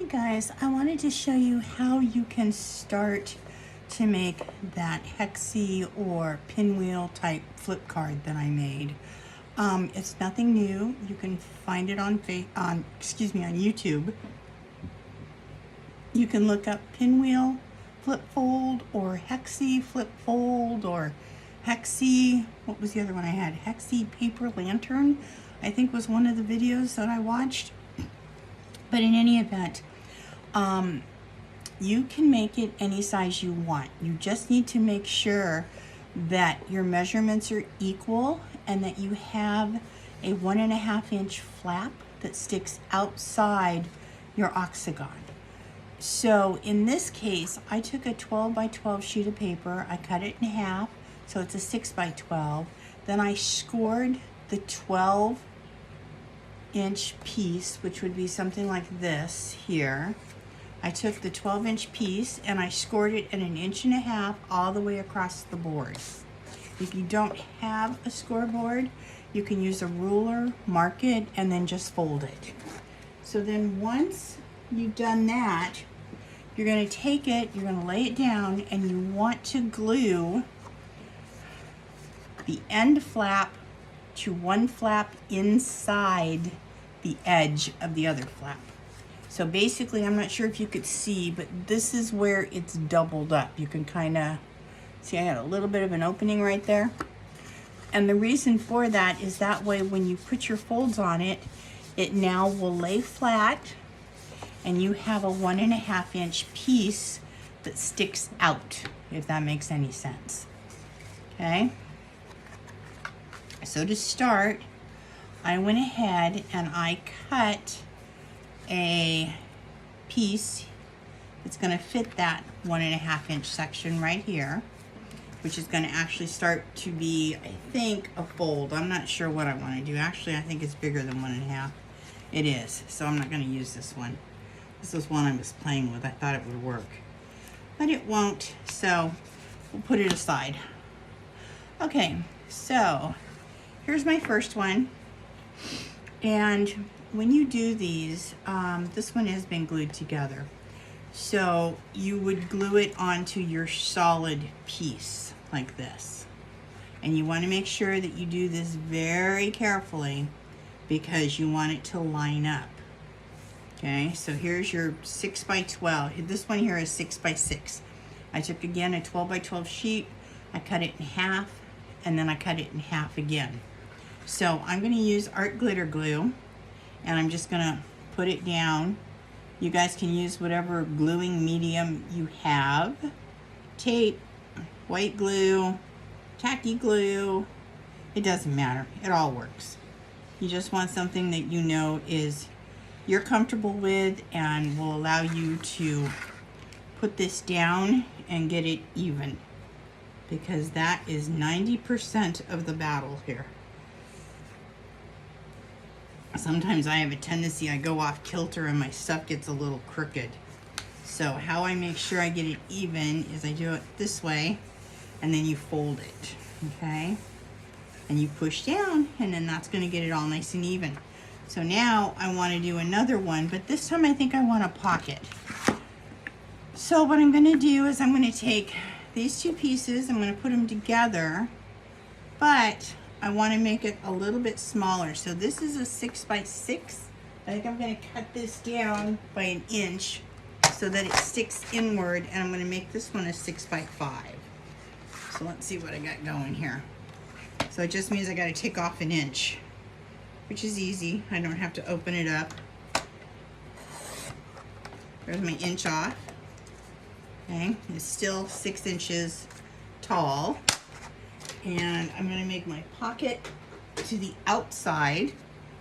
Hey guys, I wanted to show you how you can start to make that hexie or pinwheel type flip card that I made. It's nothing new. You can find it on YouTube. You can look up pinwheel flip fold or hexie flip fold or hexie, what was the other one I had? Hexie paper lantern, I think was one of the videos that I watched. But in any event, you can make it any size you want. You just need to make sure that your measurements are equal and that you have a 1.5 inch flap that sticks outside your octagon. So in this case, I took a 12 by 12 sheet of paper, I cut it in half, so it's a 6 by 12. Then I scored the 12-inch piece, which would be something like this here. I took the 12-inch piece and I scored it at 1.5 inches all the way across the board. If you don't have a scoreboard, you can use a ruler, mark it, and then just fold it. So then once you've done that, you're going to take it, you're going to lay it down, and you want to glue the end flap to one flap inside the edge of the other flap. So basically, I'm not sure if you could see, but this is where it's doubled up. You can kind of see I got a little bit of an opening right there. And the reason for that is that way when you put your folds on it, it now will lay flat and you have a 1.5 inch piece that sticks out, if that makes any sense. Okay? So to start, I went ahead and I cut a piece that's going to fit that 1.5 inch section right here, which is going to actually start to be, I think, a fold. I'm not sure what I want to do. Actually, I think it's bigger than 1.5. It is, so I'm not going to use this one. This was one I was playing with. I thought it would work, but it won't, so we'll put it aside. Okay, so here's my first one. And when you do these, this one has been glued together. So you would glue it onto your solid piece like this. And you want to make sure that you do this very carefully because you want it to line up. Okay, so here's your 6 by 12. This one here is 6 by 6. I took again a 12 by 12 sheet, I cut it in half, and then I cut it in half again. So I'm going to use art glitter glue, and I'm just going to put it down. You guys can use whatever gluing medium you have. Tape, white glue, tacky glue, it doesn't matter. It all works. You just want something that you know is you're comfortable with and will allow you to put this down and get it even, because that is 90% of the battle here. Sometimes I have a tendency, I go off kilter and my stuff gets a little crooked. So how I make sure I get it even is I do it this way and then you fold it, okay? And you push down and then that's gonna get it all nice and even. So now I wanna do another one, but this time I think I want a pocket. So what I'm gonna do is I'm gonna take these two pieces, I'm gonna put them together, but I want to make it a little bit smaller. So this is a 6 by 6. I think I'm going to cut this down by 1 inch so that it sticks inward, and I'm going to make this one a 6 by 5. So let's see what I got going here. So it just means I got to take off 1 inch, which is easy. I don't have to open it up. There's my inch off. Okay, it's still 6 inches tall. And I'm going to make my pocket to the outside.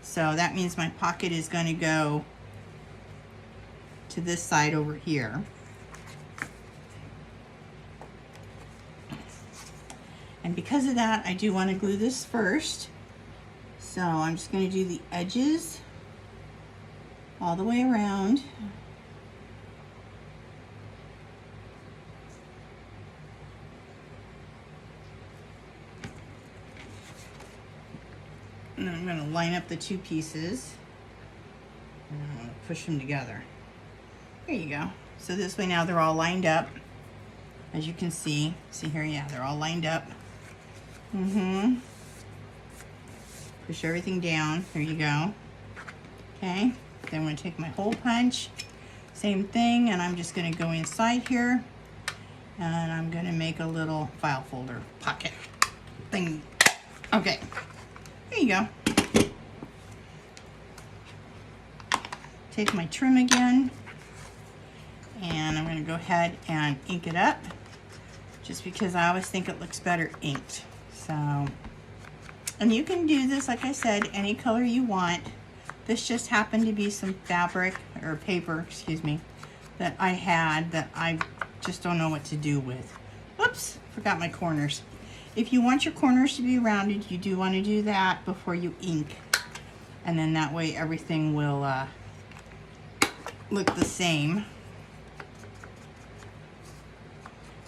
So that means my pocket is going to go to this side over here. And because of that, I do want to glue this first. So I'm just going to do the edges all the way around. And then I'm going to line up the two pieces and I'm going to push them together. There you go. So this way now they're all lined up. As you can see here, yeah, they're all lined up. Push everything down. There you go. Okay, then I'm going to take my hole punch. Same thing, and I'm just going to go inside here, and I'm going to make a little file folder pocket thing. Okay, there you go. Take my trim again, and I'm going to go ahead and ink it up, just because I always think it looks better inked. So, and you can do this, like I said, any color you want. This just happened to be some fabric, or paper, excuse me, that I had that I just don't know what to do with. Oops, forgot my corners. If you want your corners to be rounded, you do want to do that before you ink. And then that way everything will look the same.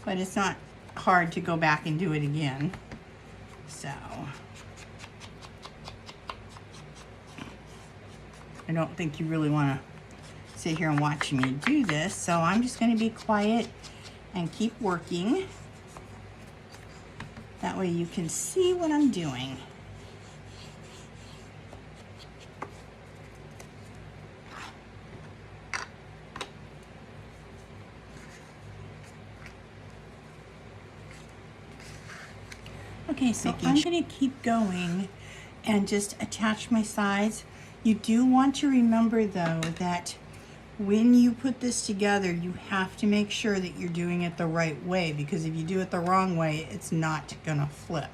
But it's not hard to go back and do it again. So, I don't think you really want to sit here and watch me do this. So I'm just going to be quiet and keep working. That way you can see what I'm doing. Okay, so I'm going to keep going and just attach my sides. You do want to remember though that when you put this together, you have to make sure that you're doing it the right way, because if you do it the wrong way, it's not going to flip.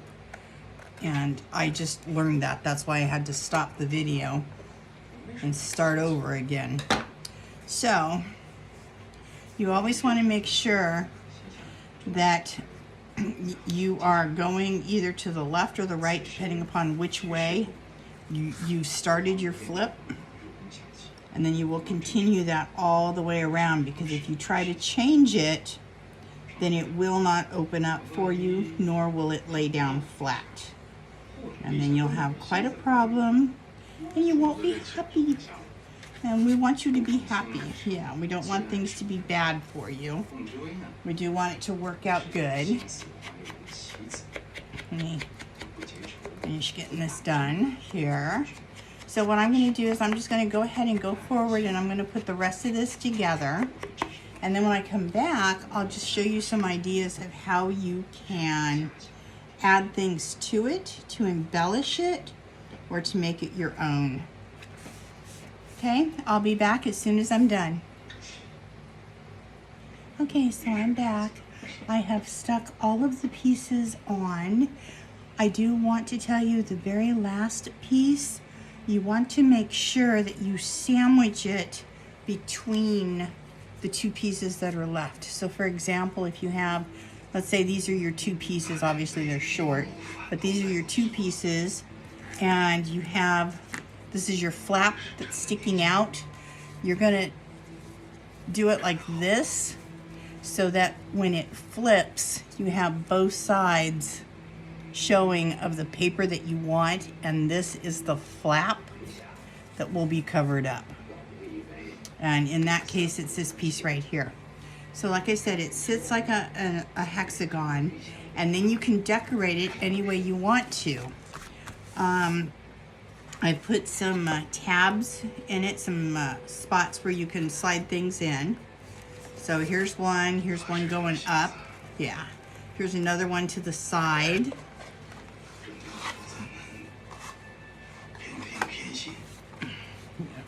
And I just learned that. That's why I had to stop the video and start over again. So you always want to make sure that you are going either to the left or the right, depending upon which way you started your flip, and then you will continue that all the way around, because if you try to change it, then it will not open up for you, nor will it lay down flat, and then you'll have quite a problem and you won't be happy. And we want you to be happy. Yeah, we don't want things to be bad for you. We do want it to work out good. Let me finish getting this done here. So what I'm going to do is I'm just going to go ahead and go forward, and I'm going to put the rest of this together. And then when I come back, I'll just show you some ideas of how you can add things to it, to embellish it, or to make it your own. Okay, I'll be back as soon as I'm done. Okay, so I'm back. I have stuck all of the pieces on. I do want to tell you the very last piece, you want to make sure that you sandwich it between the two pieces that are left. So for example, if you have, let's say these are your two pieces, obviously they're short, but these are your two pieces, and you have, this is your flap that's sticking out. You're gonna do it like this, so that when it flips, you have both sides showing of the paper that you want, and this is the flap that will be covered up. And in that case, it's this piece right here. So like I said, it sits like a hexagon, and then you can decorate it any way you want to. I put some tabs in it, some spots where you can slide things in. So here's one going up. Yeah. Here's another one to the side.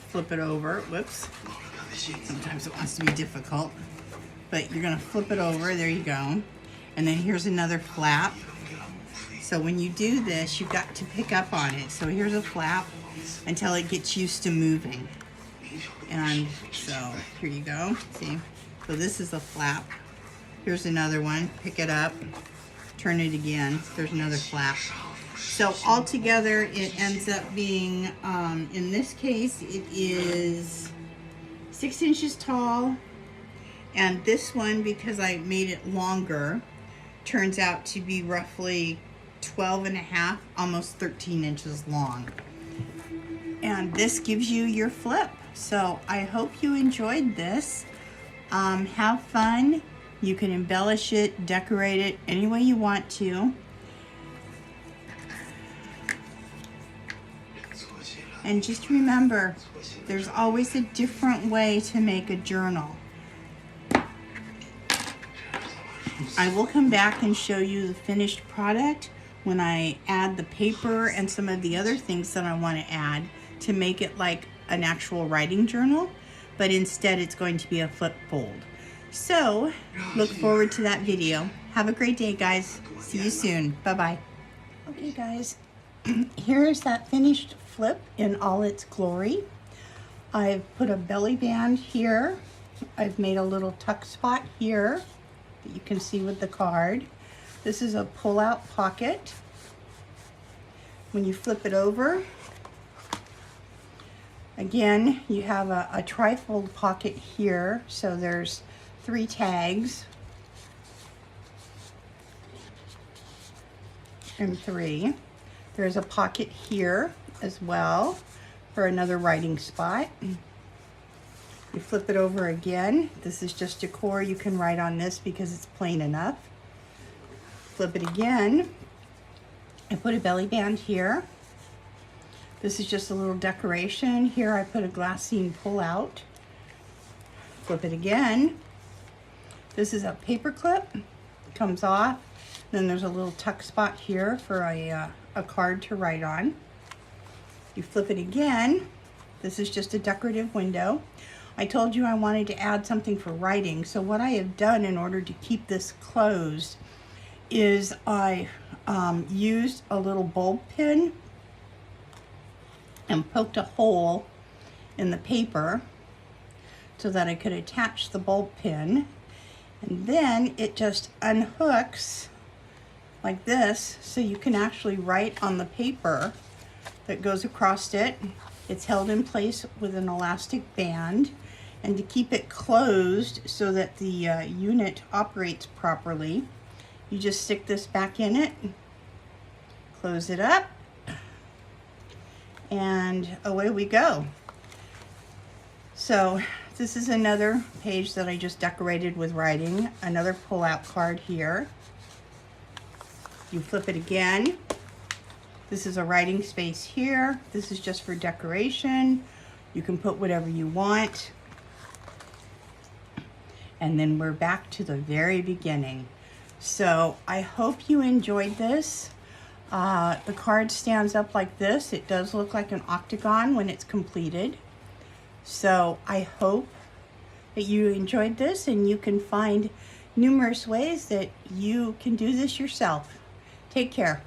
Flip it over. Whoops. Sometimes it wants to be difficult. But you're going to flip it over. There you go. And then here's another flap. So when you do this, you've got to pick up on it. So here's a flap until it gets used to moving. And so here you go. See? So this is a flap. Here's another one. Pick it up. Turn it again. There's another flap. So altogether, it ends up being, in this case, it is 6 inches tall. And this one, because I made it longer, turns out to be roughly 12.5, almost 13 inches long. And this gives you your flip. So I hope you enjoyed this. Have fun. You can embellish it, decorate it any way you want to. And just remember, there's always a different way to make a journal. I will come back and show you the finished product when I add the paper and some of the other things that I want to add to make it like an actual writing journal, but instead it's going to be a flip fold. So look forward to that video. Have a great day, guys. See you soon. Bye-bye. Okay, guys, here's that finished flip in all its glory. I've put a belly band here. I've made a little tuck spot here that you can see with the card. This is a pull-out pocket. When you flip it over, again, you have a trifold pocket here, so there's 3 tags and 3. There's a pocket here as well for another writing spot. You flip it over again. This is just decor. You can write on this because it's plain enough. Flip it again. I put a belly band here. This is just a little decoration. Here I put a glassine pull out. Flip it again. This is a paper clip. It comes off. Then there's a little tuck spot here for a card to write on. You flip it again. This is just a decorative window. I told you I wanted to add something for writing, so what I have done in order to keep this closed is I used a little bulb pin and poked a hole in the paper so that I could attach the bulb pin, and then it just unhooks like this so you can actually write on the paper that goes across it. It's held in place with an elastic band, and to keep it closed so that the unit operates properly, you just stick this back in it, close it up, and away we go. So this is another page that I just decorated with writing, another pull-out card here. You flip it again. This is a writing space here. This is just for decoration. You can put whatever you want. And then we're back to the very beginning. So I hope you enjoyed this. The card stands up like this. It does look like an octagon when it's completed. So I hope that you enjoyed this and you can find numerous ways that you can do this yourself. Take care.